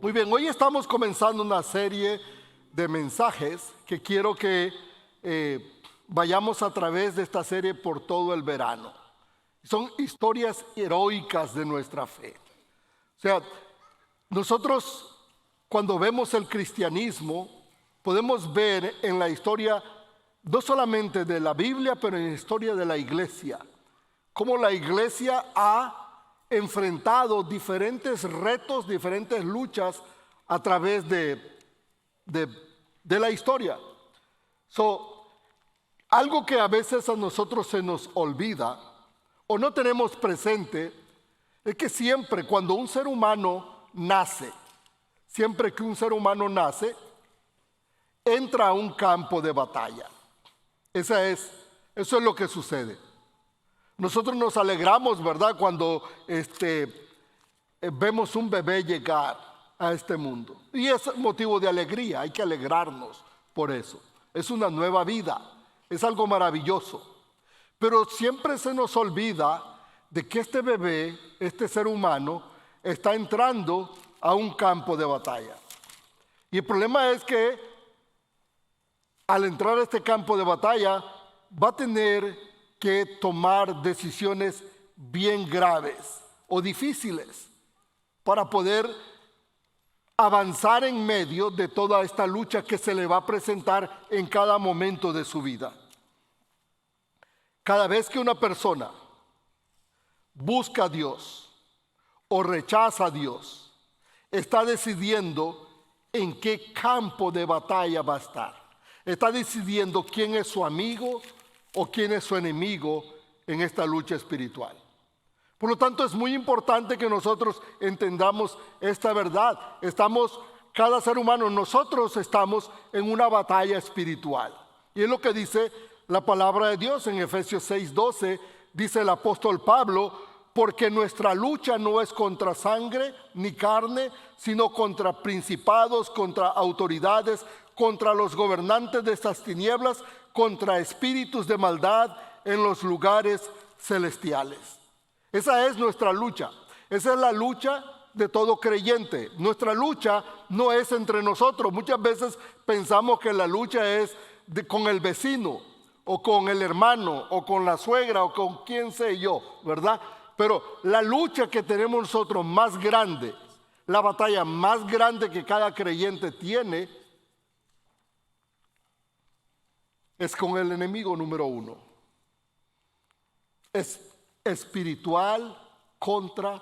Muy bien, hoy estamos comenzando una serie de mensajes que quiero que vayamos a través de esta serie por todo el verano. Son historias heroicas de nuestra fe. O sea, nosotros cuando vemos el cristianismo podemos ver en la historia no solamente de la Biblia, pero en la historia de la iglesia, cómo la iglesia ha enfrentado diferentes retos, diferentes luchas a través de la historia. Algo que a veces a nosotros se nos olvida o no tenemos presente es que siempre cuando un ser humano nace, siempre que un ser humano nace, entra a un campo de batalla. Eso es lo que sucede. Nosotros nos alegramos, ¿verdad?, cuando vemos un bebé llegar a este mundo. Y es motivo de alegría, hay que alegrarnos por eso. Es una nueva vida, es algo maravilloso. Pero siempre se nos olvida de que este bebé, este ser humano, está entrando a un campo de batalla. Y el problema es que al entrar a este campo de batalla va a tener que tomar decisiones bien graves o difíciles para poder avanzar en medio de toda esta lucha que se le va a presentar en cada momento de su vida. Cada vez que una persona busca a Dios o rechaza a Dios, está decidiendo en qué campo de batalla va a estar. Está decidiendo quién es su amigo o quién es su enemigo en esta lucha espiritual. Por lo tanto, es muy importante que nosotros entendamos esta verdad. Cada ser humano, nosotros estamos en una batalla espiritual. Y es lo que dice la palabra de Dios en Efesios 6:12, dice el apóstol Pablo, porque nuestra lucha no es contra sangre ni carne, sino contra principados, contra autoridades, contra los gobernantes de estas tinieblas, contra espíritus de maldad en los lugares celestiales. Esa es nuestra lucha. Esa es la lucha de todo creyente. Nuestra lucha no es entre nosotros. Muchas veces pensamos que la lucha es con el vecino, o con el hermano, o con la suegra, o con quién sé yo, ¿verdad? Pero la lucha que tenemos nosotros más grande, la batalla más grande que cada creyente tiene, es con el enemigo número uno. Es espiritual contra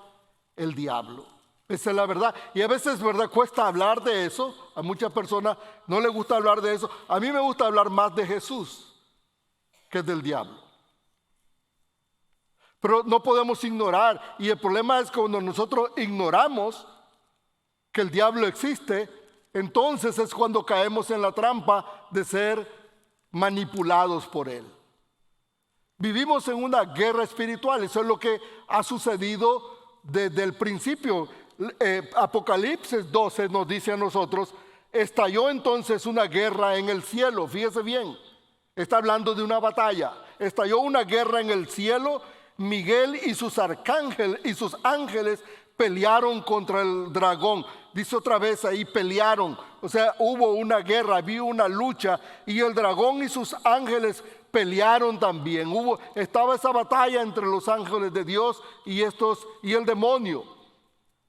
el diablo. Esa es la verdad. Y a veces, ¿verdad?, cuesta hablar de eso. A muchas personas no les gusta hablar de eso. A mí me gusta hablar más de Jesús que del diablo. Pero no podemos ignorar. Y el problema es cuando nosotros ignoramos que el diablo existe, entonces es cuando caemos en la trampa de ser manipulados por él. Vivimos en una guerra espiritual. Eso es lo que ha sucedido desde el principio. Apocalipsis 12 nos dice a nosotros: estalló entonces una guerra en el cielo. Fíjese bien, está hablando de una batalla. Estalló una guerra en el cielo. Miguel y sus ángeles pelearon contra el dragón. Dice otra vez ahí, pelearon. O sea, hubo una guerra, había una lucha, y el dragón y sus ángeles pelearon también. Estaba esa batalla entre los ángeles de Dios y el demonio.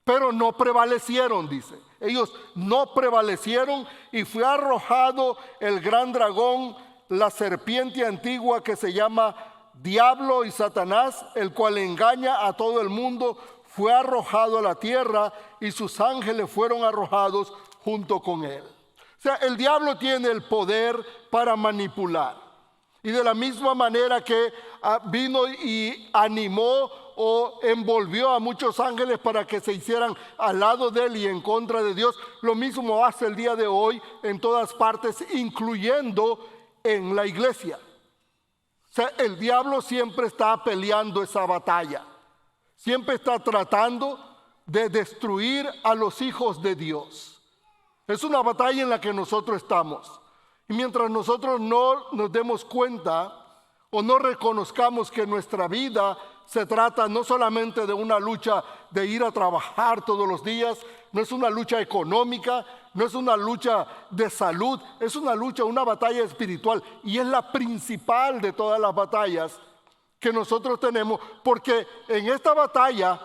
Pero no prevalecieron, dice. Ellos no prevalecieron, y fue arrojado el gran dragón, la serpiente antigua que se llama Diablo y Satanás, el cual engaña a todo el mundo. Fue arrojado a la tierra, y sus ángeles fueron arrojados junto con él. O sea, el diablo tiene el poder para manipular. Y de la misma manera que vino y animó o envolvió a muchos ángeles para que se hicieran al lado de él y en contra de Dios, lo mismo hace el día de hoy en todas partes, incluyendo en la iglesia. O sea, el diablo siempre está peleando esa batalla. Siempre está tratando de destruir a los hijos de Dios. Es una batalla en la que nosotros estamos. Y mientras nosotros no nos demos cuenta o no reconozcamos que nuestra vida se trata no solamente de una lucha de ir a trabajar todos los días, no es una lucha económica, no es una lucha de salud, es una lucha, una batalla espiritual, y es la principal de todas las batallas que nosotros tenemos, porque en esta batalla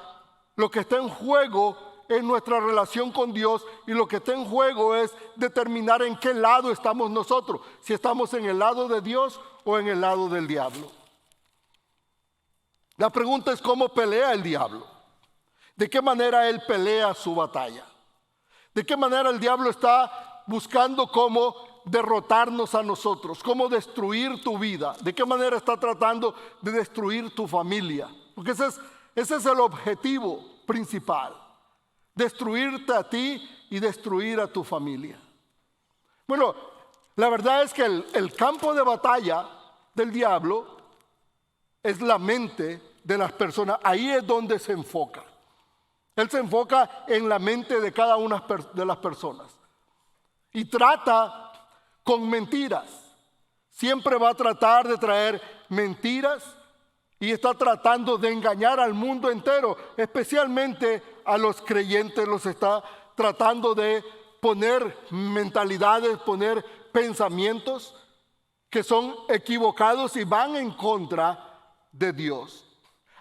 lo que está en juego es nuestra relación con Dios, y lo que está en juego es determinar en qué lado estamos nosotros, si estamos en el lado de Dios o en el lado del diablo. La pregunta es cómo pelea el diablo, de qué manera él pelea su batalla, de qué manera el diablo está buscando cómo derrotarnos a nosotros, cómo destruir tu vida, de qué manera está tratando de destruir tu familia, porque ese es el objetivo principal, destruirte a ti y destruir a tu familia. Bueno, la verdad es que el campo de batalla del diablo es la mente de las personas. Ahí es donde se enfoca. Él se enfoca en la mente de cada una de las personas y trata con mentiras. Siempre va a tratar de traer mentiras y está tratando de engañar al mundo entero, especialmente a los creyentes. Los está tratando de poner mentalidades, poner pensamientos que son equivocados y van en contra de Dios.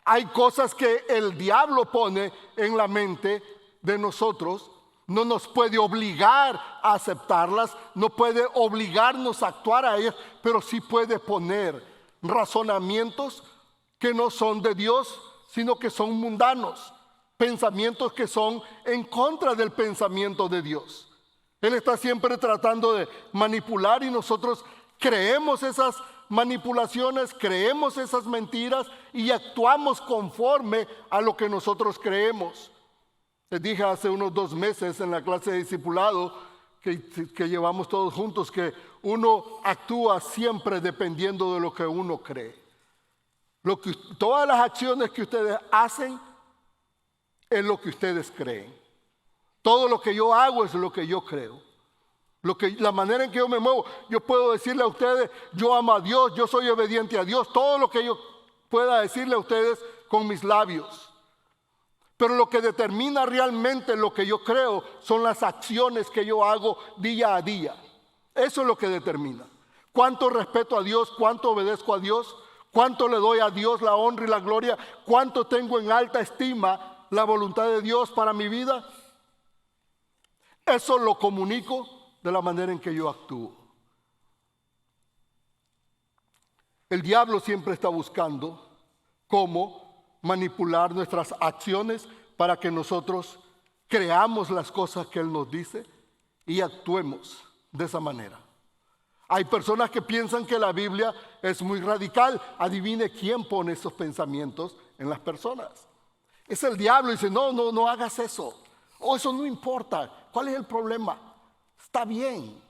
Hay cosas que el diablo pone en la mente de nosotros, no nos puede obligar a aceptarlas, no puede obligarnos a actuar a ellas, pero sí puede poner razonamientos que no son de Dios, sino que son mundanos, pensamientos que son en contra del pensamiento de Dios. Él está siempre tratando de manipular y nosotros creemos esas manipulaciones, creemos esas mentiras y actuamos conforme a lo que nosotros creemos. Les dije hace unos 2 meses en la clase de discipulado que llevamos todos juntos que uno actúa siempre dependiendo de lo que uno cree. Todas las acciones que ustedes hacen es lo que ustedes creen. Todo lo que yo hago es lo que yo creo. La manera en que yo me muevo, yo puedo decirle a ustedes, yo amo a Dios, yo soy obediente a Dios, todo lo que yo pueda decirle a ustedes con mis labios. Pero lo que determina realmente lo que yo creo son las acciones que yo hago día a día. Eso es lo que determina. Cuánto respeto a Dios, cuánto obedezco a Dios, cuánto le doy a Dios la honra y la gloria, cuánto tengo en alta estima la voluntad de Dios para mi vida. Eso lo comunico de la manera en que yo actúo. El diablo siempre está buscando cómo manipular nuestras acciones para que nosotros creamos las cosas que Él nos dice y actuemos de esa manera. Hay personas que piensan que la Biblia es muy radical. Adivine quién pone esos pensamientos en las personas. Es el diablo. Dice, no hagas eso. O eso no importa. ¿Cuál es el problema? Está bien,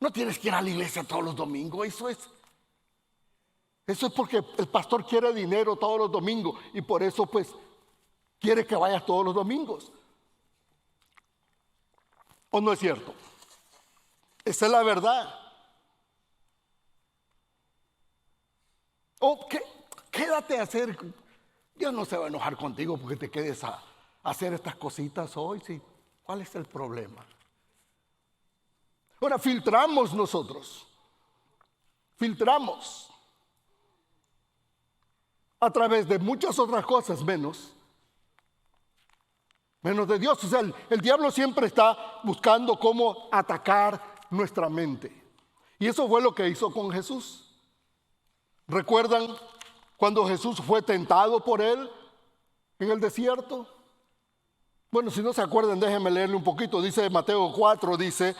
no tienes que ir a la iglesia todos los domingos, eso es porque el pastor quiere dinero todos los domingos y por eso pues quiere que vayas todos los domingos. ¿O no es cierto? Esa es la verdad. O quédate a hacer, Dios no se va a enojar contigo porque te quedes a hacer estas cositas hoy, sí. ¿Cuál es el problema? Ahora filtramos nosotros. Filtramos a través de muchas otras cosas menos de Dios. O sea, el diablo siempre está buscando cómo atacar nuestra mente. Y eso fue lo que hizo con Jesús. ¿Recuerdan cuando Jesús fue tentado por él en el desierto? Bueno, si no se acuerdan, déjenme leerle un poquito. Dice Mateo 4, dice,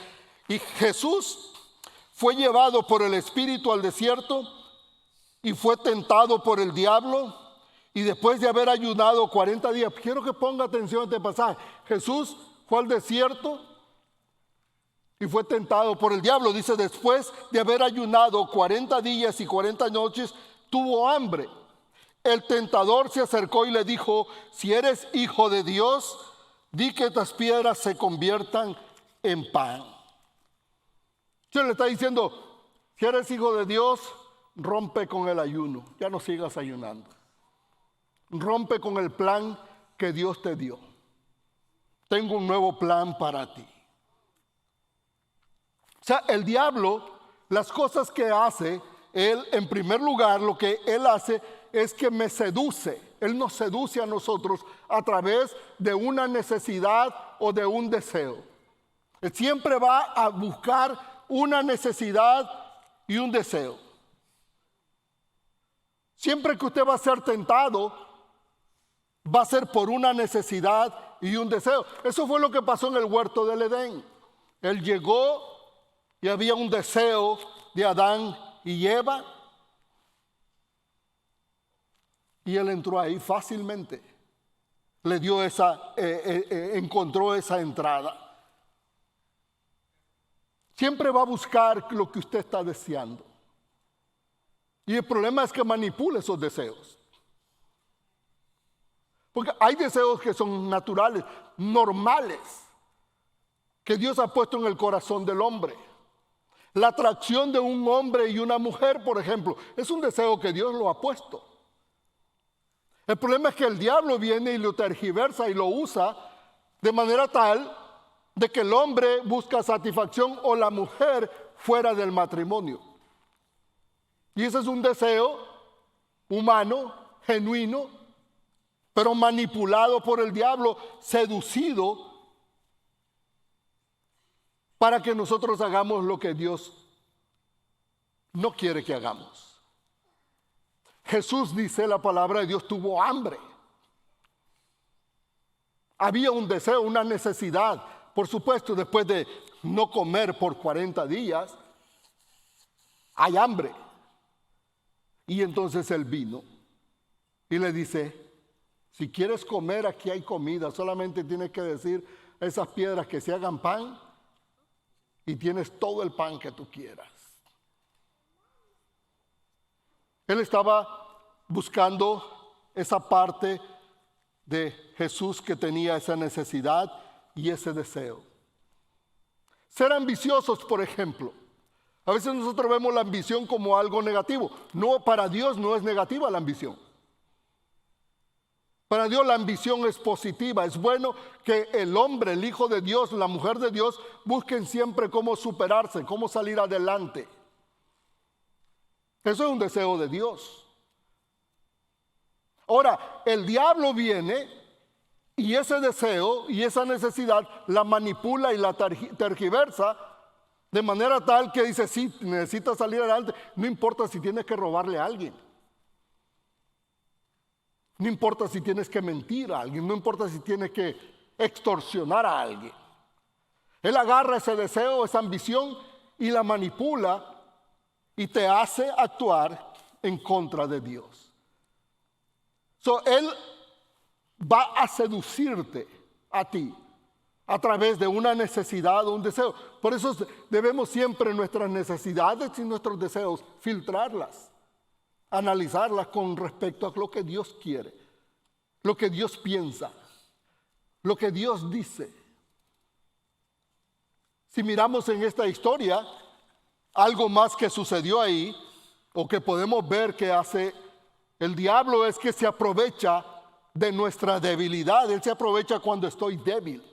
y Jesús fue llevado por el Espíritu al desierto y fue tentado por el diablo. Y después de haber ayunado 40 días, quiero que ponga atención a este pasaje. Jesús fue al desierto y fue tentado por el diablo. Dice, después de haber ayunado 40 días y 40 noches, tuvo hambre. El tentador se acercó y le dijo, si eres hijo de Dios, di que estas piedras se conviertan en pan. Él le está diciendo, si eres hijo de Dios, rompe con el ayuno, ya no sigas ayunando. Rompe con el plan que Dios te dio. Tengo un nuevo plan para ti. O sea, el diablo, las cosas que hace, él en primer lugar lo que él hace es que me seduce. Él nos seduce a nosotros a través de una necesidad o de un deseo. Él siempre va a buscar una necesidad y un deseo. Siempre que usted va a ser tentado, va a ser por una necesidad y un deseo. Eso fue lo que pasó en el huerto del Edén. Él llegó y había un deseo de Adán y Eva. Y él entró ahí fácilmente. Le dio encontró esa entrada. Siempre va a buscar lo que usted está deseando. Y el problema es que manipula esos deseos. Porque hay deseos que son naturales, normales, que Dios ha puesto en el corazón del hombre. La atracción de un hombre y una mujer, por ejemplo, es un deseo que Dios lo ha puesto. El problema es que el diablo viene y lo tergiversa y lo usa de manera tal de que el hombre busca satisfacción o la mujer fuera del matrimonio. Y ese es un deseo humano, genuino, pero manipulado por el diablo, seducido para que nosotros hagamos lo que Dios no quiere que hagamos. Jesús, dice la palabra de Dios, tuvo hambre. Había un deseo, una necesidad. Por supuesto, después de no comer por 40 días, hay hambre. Y entonces él vino y le dice, si quieres comer, aquí hay comida. Solamente tienes que decir a esas piedras que se hagan pan y tienes todo el pan que tú quieras. Él estaba buscando esa parte de Jesús que tenía esa necesidad y ese deseo. Ser ambiciosos, por ejemplo. A veces nosotros vemos la ambición como algo negativo. No, para Dios no es negativa la ambición. Para Dios la ambición es positiva. Es bueno que el hombre, el hijo de Dios, la mujer de Dios, busquen siempre cómo superarse, cómo salir adelante. Eso es un deseo de Dios. Ahora, el diablo viene y ese deseo y esa necesidad la manipula y la tergiversa de manera tal que dice, sí, necesitas salir adelante. No importa si tienes que robarle a alguien. No importa si tienes que mentir a alguien. No importa si tienes que extorsionar a alguien. Él agarra ese deseo, esa ambición y la manipula y te hace actuar en contra de Dios. Él va a seducirte a ti a través de una necesidad o un deseo. Por eso debemos siempre nuestras necesidades y nuestros deseos filtrarlas, analizarlas con respecto a lo que Dios quiere, lo que Dios piensa, lo que Dios dice. Si miramos en esta historia, algo más que sucedió ahí, o que podemos ver que hace el diablo, es que se aprovecha de nuestra debilidad. Él se aprovecha cuando estoy débil.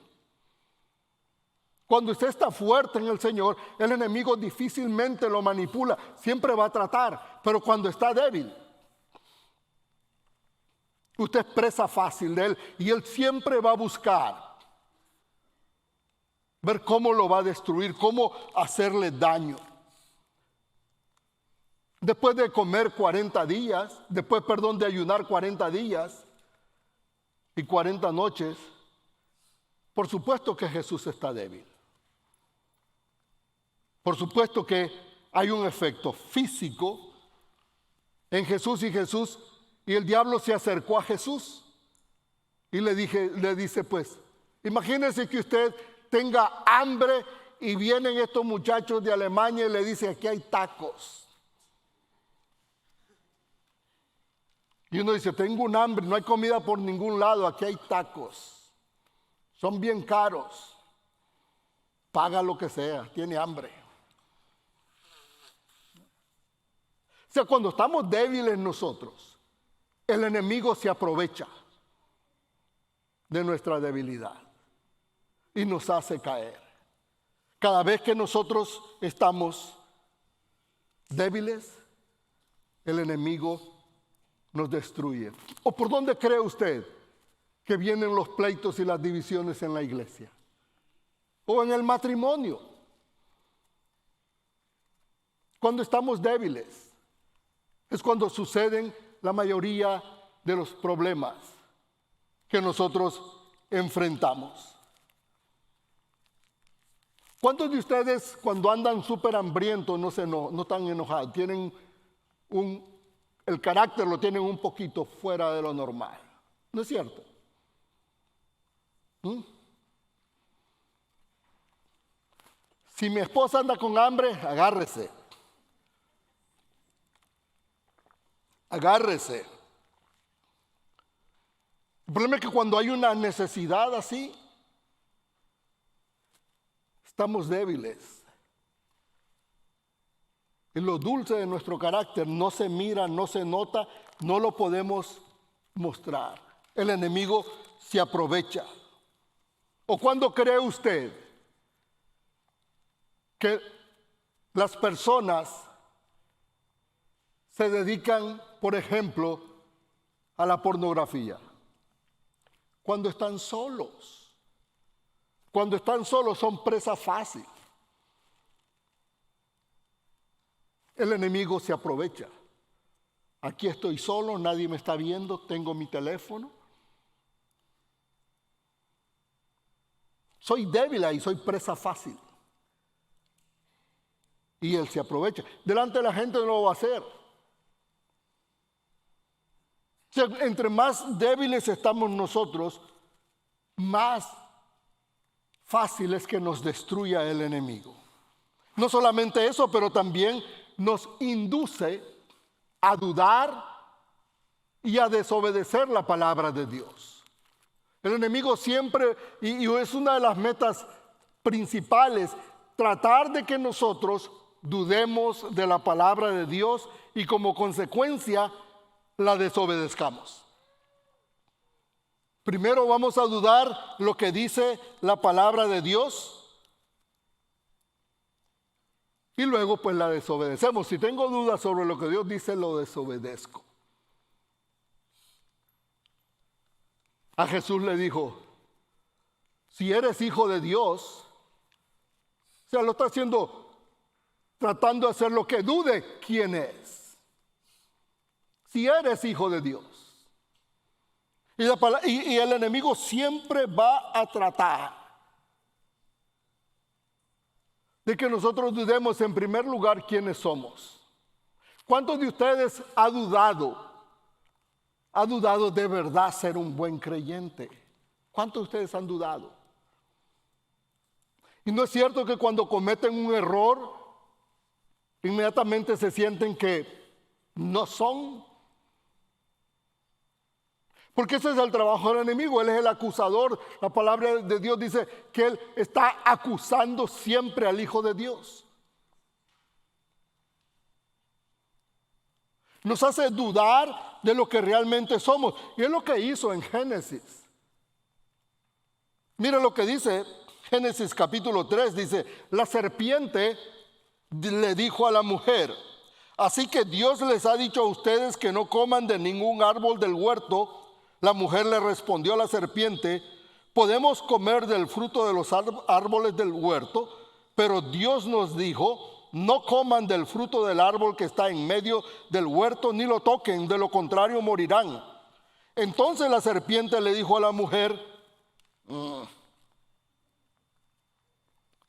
Cuando usted está fuerte en el Señor, el enemigo difícilmente lo manipula, siempre va a tratar, pero cuando está débil, usted es presa fácil de él y él siempre va a buscar ver cómo lo va a destruir, cómo hacerle daño. Después de comer 40 días, de ayunar 40 días y 40 noches, por supuesto que Jesús está débil. Por supuesto que hay un efecto físico en Jesús y el diablo se acercó a Jesús y le dice, pues, imagínese que usted tenga hambre y vienen estos muchachos de Alemania y le dicen, aquí hay tacos. Y uno dice, tengo un hambre, no hay comida por ningún lado, aquí hay tacos. Son bien caros. Paga lo que sea, tiene hambre. sea, cuando estamos débiles nosotros, el enemigo se aprovecha de nuestra debilidad y nos hace caer. Cada vez que nosotros estamos débiles, el enemigo nos destruye. ¿O por dónde cree usted que vienen los pleitos y las divisiones en la iglesia? ¿O en el matrimonio? Cuando estamos débiles, es cuando suceden la mayoría de los problemas que nosotros enfrentamos. ¿Cuántos de ustedes cuando andan súper hambrientos no están enojados? Tienen el carácter lo tienen un poquito fuera de lo normal. ¿No es cierto? Si mi esposa anda con hambre, agárrese. Agárrese. El problema es que cuando hay una necesidad así, estamos débiles. Y lo dulce de nuestro carácter no se mira, no se nota, no lo podemos mostrar. El enemigo se aprovecha. ¿O cuándo cree usted que las personas se dedican, por ejemplo, a la pornografía? Cuando están solos. Cuando están solos son presa fácil. El enemigo se aprovecha. Aquí estoy solo, nadie me está viendo, tengo mi teléfono. Soy débil ahí, soy presa fácil. Y él se aprovecha. Delante de la gente no lo va a hacer. O sea, entre más débiles estamos nosotros, más fácil es que nos destruya el enemigo. No solamente eso, pero también nos induce a dudar y a desobedecer la palabra de Dios. El enemigo siempre, y es una de las metas principales, tratar de que nosotros dudemos de la palabra de Dios y como consecuencia la desobedezcamos. Primero vamos a dudar lo que dice la palabra de Dios y luego pues la desobedecemos. Si tengo dudas sobre lo que Dios dice, lo desobedezco. A Jesús le dijo, si eres hijo de Dios, o sea, lo está haciendo tratando de hacer lo que dude quién es. Si eres hijo de Dios. Y el enemigo siempre va a tratar de que nosotros dudemos en primer lugar quiénes somos. ¿Cuántos de ustedes ha dudado de verdad ser un buen creyente? ¿Cuántos de ustedes han dudado? Y no es cierto que cuando cometen un error, inmediatamente se sienten que no son. Porque ese es el trabajo del enemigo, él es el acusador. La palabra de Dios dice que él está acusando siempre al Hijo de Dios. Nos hace dudar de lo que realmente somos. Y es lo que hizo en Génesis. Mira lo que dice Génesis capítulo 3, dice, la serpiente le dijo a la mujer, así que Dios les ha dicho a ustedes que no coman de ningún árbol del huerto. La mujer le respondió a la serpiente, podemos comer del fruto de los árboles del huerto, pero Dios nos dijo, no coman del fruto del árbol que está en medio del huerto, ni lo toquen, de lo contrario morirán. Entonces la serpiente le dijo a la mujer,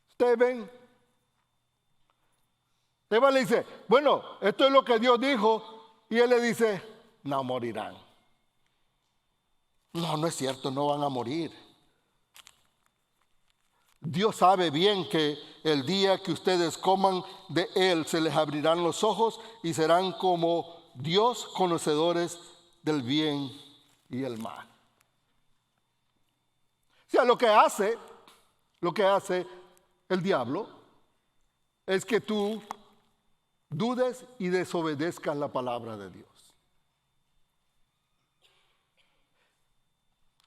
¿ustedes ven? Eva le dice, bueno, esto es lo que Dios dijo, y él le dice, no morirán. No es cierto, no van a morir. Dios sabe bien que el día que ustedes coman de él se les abrirán los ojos y serán como Dios, conocedores del bien y el mal. O sea, lo que hace el diablo es que tú dudes y desobedezcas la palabra de Dios.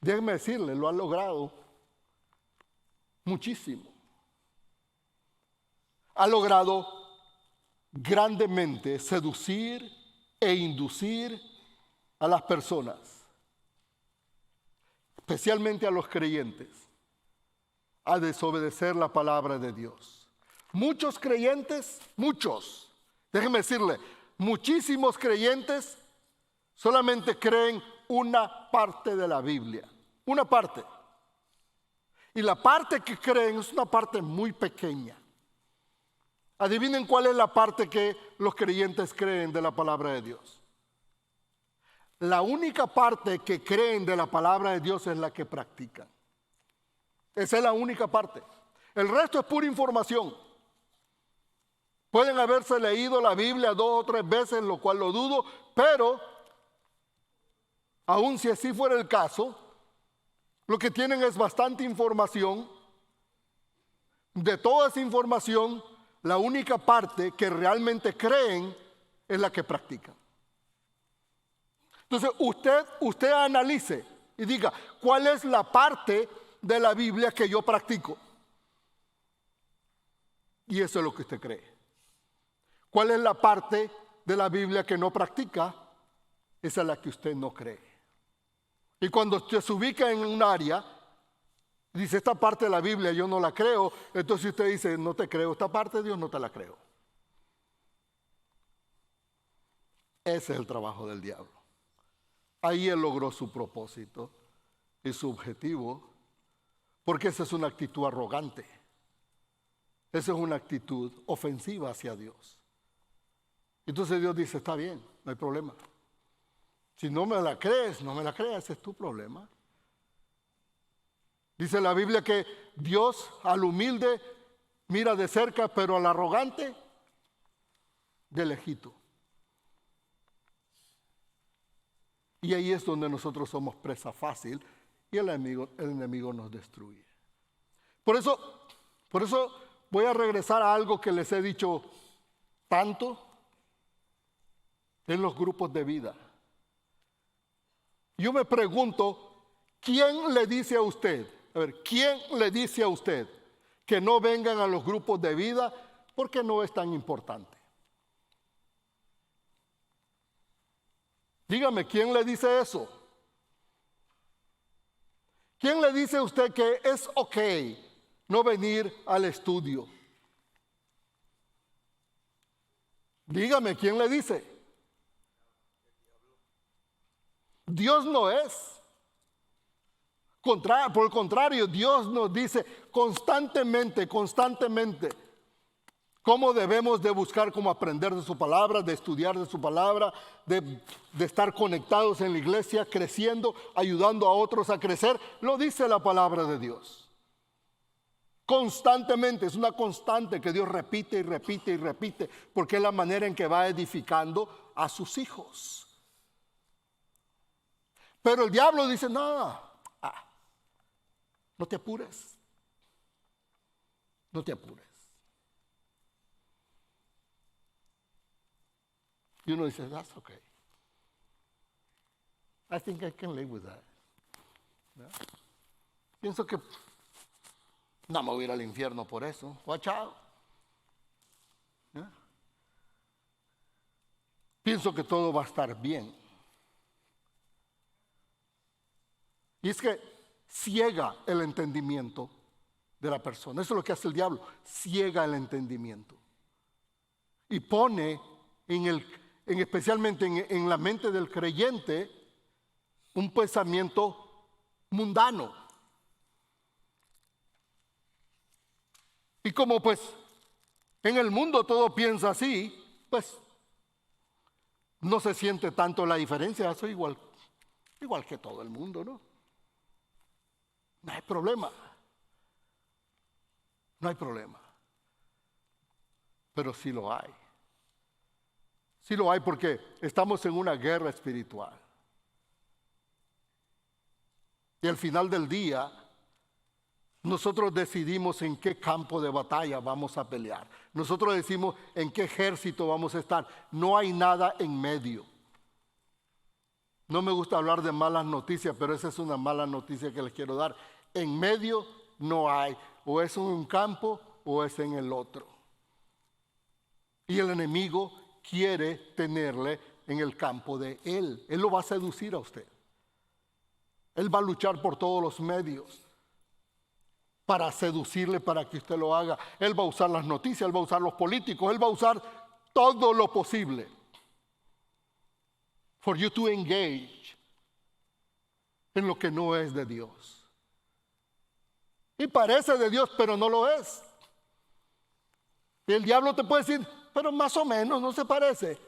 Déjeme decirle, lo ha logrado muchísimo. Ha logrado grandemente seducir e inducir a las personas, especialmente a los creyentes, a desobedecer la palabra de Dios. Muchos creyentes, déjeme decirle, muchísimos creyentes solamente creen una parte de la Biblia, una parte. Y la parte que creen es una parte muy pequeña. Adivinen cuál es la parte que los creyentes creen de la palabra de Dios. La única parte que creen de la palabra de Dios es la que practican. Esa es la única parte. El resto es pura información. Pueden haberse leído la Biblia 2 o 3 veces, lo cual lo dudo, pero aun si así fuera el caso, lo que tienen es bastante información. De toda esa información, la única parte que realmente creen es la que practican. Entonces usted analice y diga, ¿cuál es la parte de la Biblia que yo practico? Y eso es lo que usted cree. ¿Cuál es la parte de la Biblia que no practica? Esa es la que usted no cree. Y cuando usted se ubica en un área, dice, esta parte de la Biblia yo no la creo, entonces usted dice, no te creo, esta parte de Dios no te la creo. Ese es el trabajo del diablo. Ahí él logró su propósito y su objetivo, porque esa es una actitud arrogante. Esa es una actitud ofensiva hacia Dios. Entonces Dios dice, está bien, no hay problema. Si no me la crees, no me la creas, ese es tu problema. Dice la Biblia que Dios al humilde mira de cerca, pero al arrogante de lejito. Y ahí es donde nosotros somos presa fácil y el enemigo nos destruye. Por eso voy a regresar a algo que les he dicho tanto en los grupos de vida. Yo me pregunto, ¿quién le dice a usted? ¿Quién le dice a usted que no vengan a los grupos de vida porque no es tan importante? Dígame, ¿quién le dice eso? ¿Quién le dice a usted que es ok no venir al estudio? Dígame, ¿quién le dice? Dios no es. Por el contrario, Dios nos dice constantemente cómo debemos de buscar cómo aprender de su palabra, de estudiar de su palabra, de estar conectados en la iglesia, creciendo, ayudando a otros a crecer. Lo dice la palabra de Dios. Constantemente, es una constante que Dios repite y repite y repite, porque es la manera en que va edificando a sus hijos. Pero el diablo dice, no te apures. No te apures. Y uno dice, that's okay. I think I can live with that. ¿No? Pienso que no me voy a ir al infierno por eso. Watch out. ¿No? Pienso que todo va a estar bien. Y es que ciega el entendimiento de la persona. Eso es lo que hace el diablo. Ciega el entendimiento. Y pone especialmente en la mente del creyente un pensamiento mundano. Y como pues en el mundo todo piensa así, pues no se siente tanto la diferencia. Eso igual que todo el mundo, ¿no? No hay problema. No hay problema. Pero sí lo hay. Sí lo hay porque estamos en una guerra espiritual. Y al final del día, Nosotros decidimos en qué campo de batalla vamos a pelear. Nosotros decimos en qué ejército vamos a estar. No hay nada en medio. No me gusta hablar de malas noticias, pero esa es una mala noticia que les quiero dar. En medio no hay. O es en un campo o es en el otro. Y el enemigo quiere tenerle en el campo de él. Él lo va a seducir a usted. Él va a luchar por todos los medios para seducirle, para que usted lo haga. Él va a usar las noticias, él va a usar los políticos, él va a usar todo lo posible for you to engage en lo que no es de Dios. Y parece de Dios, pero no lo es. Y el diablo te puede decir, pero más o menos no se parece.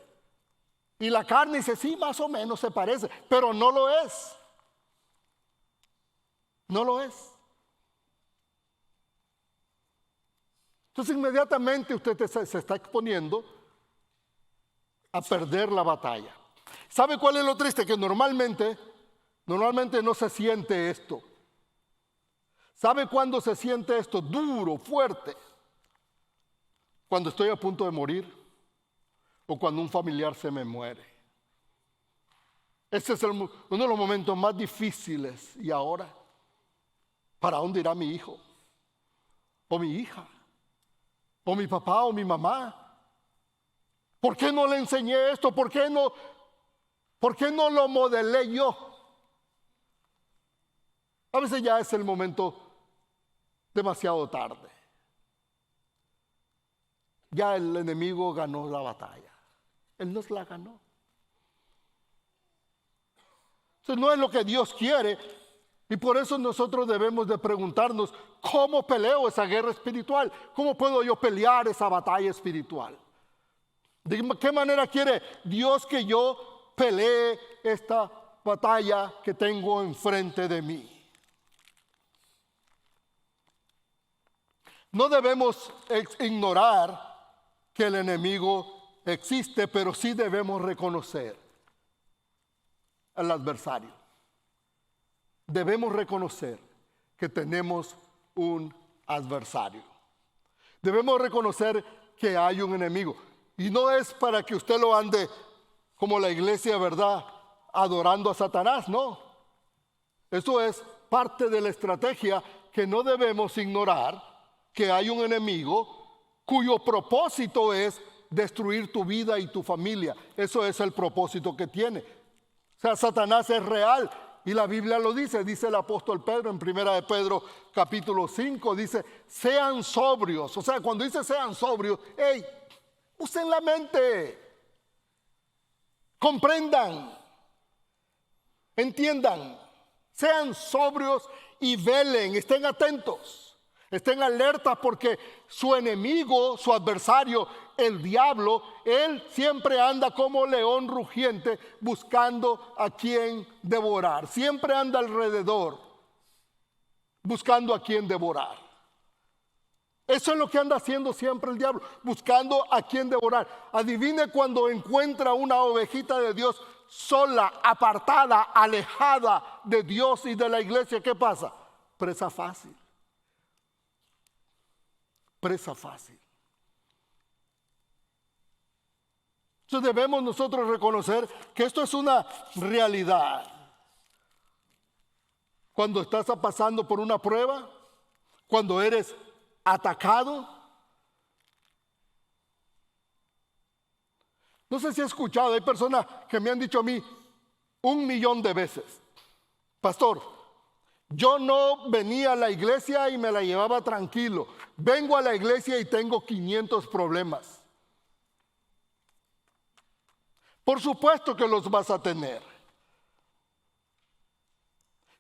Y la carne dice, sí, más o menos se parece, pero no lo es. No lo es. Entonces inmediatamente usted se está exponiendo a perder la batalla. ¿Sabe cuál es lo triste? Que normalmente no se siente esto. ¿Sabe cuándo se siente esto? Duro, fuerte. Cuando estoy a punto de morir o cuando un familiar se me muere. Ese es uno de los momentos más difíciles. ¿Y ahora? ¿Para dónde irá mi hijo? ¿O mi hija? ¿O mi papá o mi mamá? ¿Por qué no le enseñé esto? ¿Por qué no lo modelé yo? A veces ya es el momento demasiado tarde. Ya el enemigo ganó la batalla. Él nos la ganó. Entonces no es lo que Dios quiere. Y por eso nosotros debemos de preguntarnos, ¿cómo peleo esa guerra espiritual? ¿Cómo puedo yo pelear esa batalla espiritual? ¿De qué manera quiere Dios que yo pelee esta batalla que tengo enfrente de mí? No debemos ignorar que el enemigo existe, pero sí debemos reconocer al adversario. Debemos reconocer que tenemos un adversario. Debemos reconocer que hay un enemigo. Y no es para que usted lo ande como la iglesia, ¿verdad?, adorando a Satanás, no. Eso es parte de la estrategia que no debemos ignorar, que hay un enemigo cuyo propósito es destruir tu vida y tu familia. Eso es el propósito que tiene. O sea, Satanás es real. Y la Biblia lo dice el apóstol Pedro en 1 de Pedro capítulo 5, dice, sean sobrios. O sea, cuando dice sean sobrios, hey, usen la mente, comprendan, entiendan, sean sobrios y velen, estén atentos, estén alertas porque su enemigo, su adversario, el diablo, él siempre anda como león rugiente buscando a quien devorar. Siempre anda alrededor buscando a quien devorar. Eso es lo que anda haciendo siempre el diablo, buscando a quien devorar. Adivine cuando encuentra una ovejita de Dios sola, apartada, alejada de Dios y de la iglesia, ¿qué pasa? Presa fácil. Presa fácil. Entonces debemos nosotros reconocer que esto es una realidad. Cuando estás pasando por una prueba, cuando eres atacado. No sé si he escuchado, hay personas que me han dicho a mí 1,000,000 de veces, pastor, yo no venía a la iglesia y me la llevaba tranquilo. Vengo a la iglesia y tengo 500 problemas. Por supuesto que los vas a tener.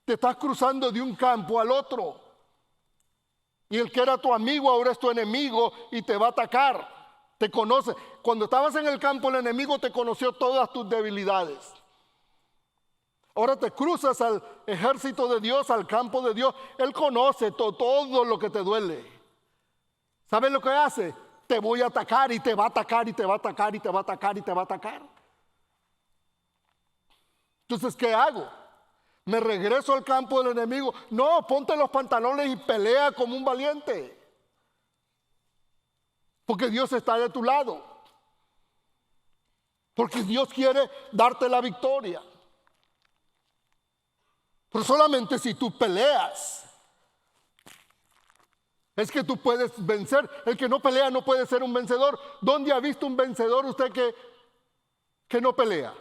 Te estás cruzando de un campo al otro. Y el que era tu amigo ahora es tu enemigo y te va a atacar. Te conoce. Cuando estabas en el campo, el enemigo te conoció todas tus debilidades. Ahora te cruzas al ejército de Dios, al campo de Dios. Él conoce todo lo que te duele. ¿Sabes lo que hace? Te voy a atacar y te va a atacar y te va a atacar y te va a atacar y te va a atacar. Entonces, ¿qué hago? Me regreso al campo del enemigo. No, ponte los pantalones y pelea como un valiente. Porque Dios está de tu lado. Porque Dios quiere darte la victoria. Pero solamente si tú peleas es que tú puedes vencer. El que no pelea no puede ser un vencedor. ¿Dónde ha visto un vencedor usted que no pelea?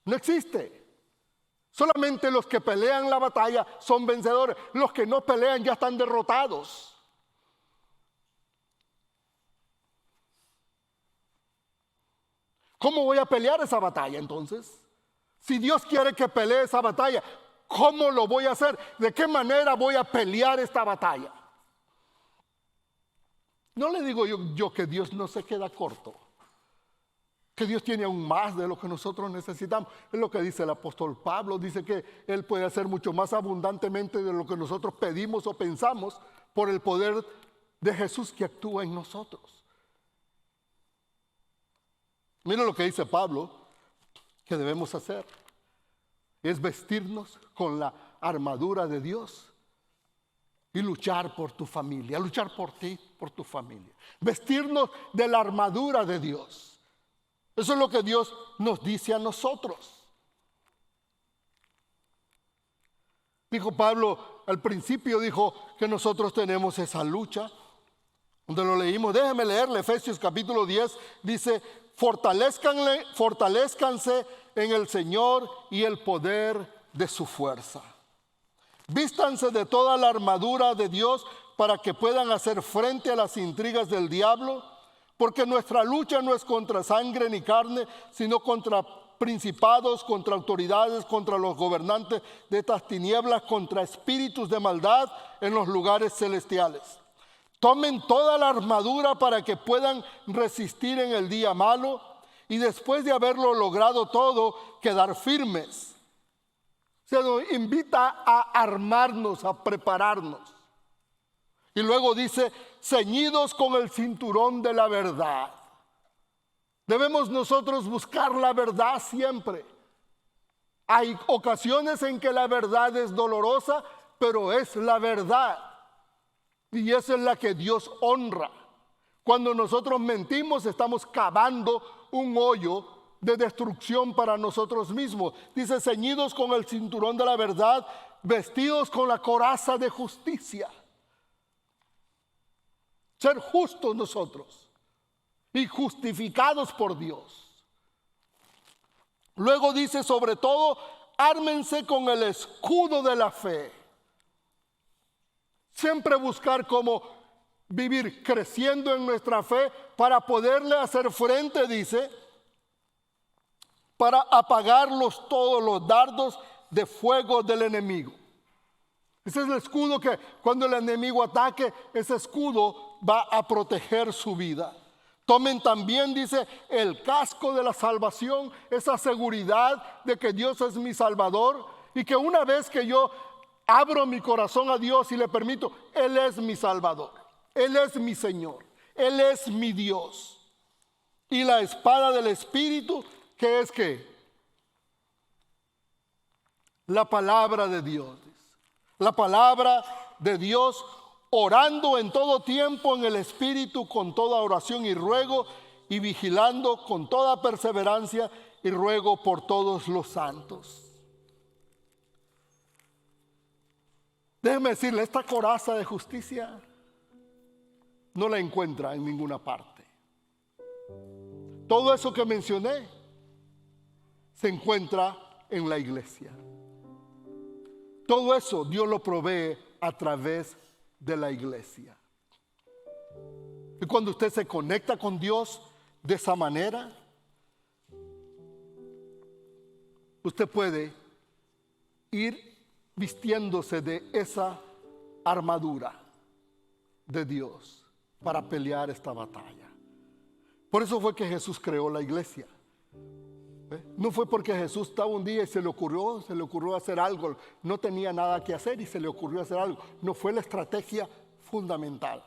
No existe. Solamente los que pelean la batalla son vencedores. Los que no pelean ya están derrotados. ¿Cómo voy a pelear esa batalla entonces? Si Dios quiere que pelee esa batalla, ¿cómo lo voy a hacer? ¿De qué manera voy a pelear esta batalla? No le digo yo que Dios no se queda corto, que Dios tiene aún más de lo que nosotros necesitamos. Es lo que dice el apóstol Pablo, dice que Él puede hacer mucho más abundantemente de lo que nosotros pedimos o pensamos por el poder de Jesús que actúa en nosotros. Mira lo que dice Pablo que debemos hacer. Es vestirnos con la armadura de Dios y luchar por tu familia, luchar por ti, por tu familia. Vestirnos de la armadura de Dios. Eso es lo que Dios nos dice a nosotros. Dijo Pablo, al principio dijo que nosotros tenemos esa lucha. Donde lo leímos, déjeme leerle Efesios capítulo 10, dice, fortalezcanse en el Señor y el poder de su fuerza. Vístanse de toda la armadura de Dios para que puedan hacer frente a las intrigas del diablo, porque nuestra lucha no es contra sangre ni carne, sino contra principados, contra autoridades, contra los gobernantes de estas tinieblas, contra espíritus de maldad en los lugares celestiales. Tomen toda la armadura para que puedan resistir en el día malo y después de haberlo logrado todo, quedar firmes. Se nos invita a armarnos, a prepararnos. Y luego dice, ceñidos con el cinturón de la verdad. Debemos nosotros buscar la verdad siempre. Hay ocasiones en que la verdad es dolorosa, pero es la verdad. Y esa es la que Dios honra. Cuando nosotros mentimos, estamos cavando un hoyo de destrucción para nosotros mismos. Dice, ceñidos con el cinturón de la verdad, vestidos con la coraza de justicia. Ser justos nosotros y justificados por Dios. Luego dice, sobre todo, ármense con el escudo de la fe. Siempre buscar cómo vivir creciendo en nuestra fe para poderle hacer frente, dice, para apagar todos los dardos de fuego del enemigo. Ese es el escudo que cuando el enemigo ataque, ese escudo va a proteger su vida. Tomen también, dice, el casco de la salvación, esa seguridad de que Dios es mi Salvador y que una vez que yo abro mi corazón a Dios y le permito, Él es mi Salvador, Él es mi Señor, Él es mi Dios. Y la espada del Espíritu, ¿qué es qué? La palabra de Dios. La palabra de Dios, orando en todo tiempo en el Espíritu con toda oración y ruego, y vigilando con toda perseverancia y ruego por todos los santos. Déjeme decirle, esta coraza de justicia no la encuentra en ninguna parte. Todo eso que mencioné se encuentra en la iglesia. Todo eso Dios lo provee a través de la iglesia. Y cuando usted se conecta con Dios de esa manera, usted puede ir vistiéndose de esa armadura de Dios para pelear esta batalla. Por eso fue que Jesús creó la iglesia. No fue porque Jesús estaba un día y se le ocurrió hacer algo, no tenía nada que hacer y se le ocurrió hacer algo. No, fue la estrategia fundamental,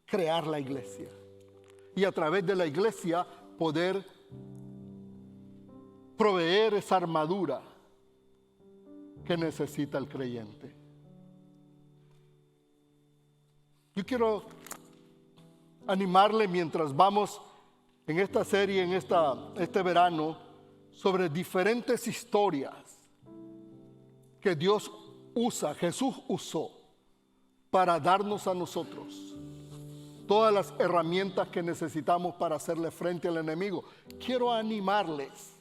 crear la iglesia. Y a través de la iglesia poder proveer esa armadura que necesita el creyente. Yo quiero animarle mientras vamos en esta serie, en este verano, sobre diferentes historias que Dios usa, Jesús usó para darnos a nosotros todas las herramientas que necesitamos para hacerle frente al enemigo. Quiero animarles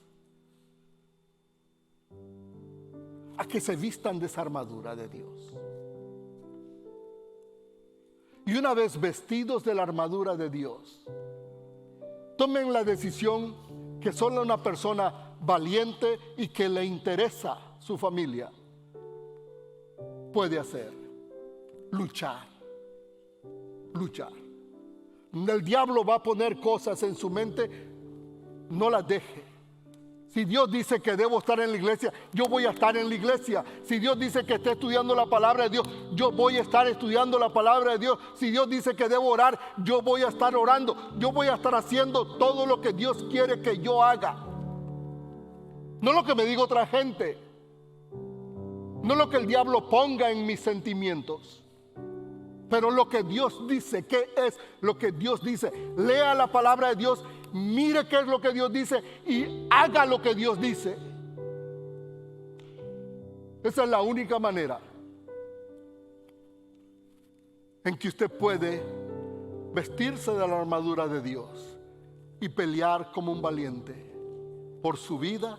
a que se vistan de esa armadura de Dios. Y una vez vestidos de la armadura de Dios, tomen la decisión que solo una persona valiente y que le interesa su familia puede hacer: luchar. El diablo va a poner cosas en su mente, no las deje. Si Dios dice que debo estar en la iglesia, yo voy a estar en la iglesia. Si Dios dice que esté estudiando la palabra de Dios, yo voy a estar estudiando la palabra de Dios. Si Dios dice que debo orar, yo voy a estar orando. Yo voy a estar haciendo todo lo que Dios quiere que yo haga. No lo que me diga otra gente. No lo que el diablo ponga en mis sentimientos. Pero lo que Dios dice. ¿Qué es lo que Dios dice? Lea la palabra de Dios. Mire qué es lo que Dios dice y haga lo que Dios dice. Esa es la única manera en que usted puede vestirse de la armadura de Dios y pelear como un valiente por su vida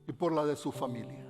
y por la de su familia.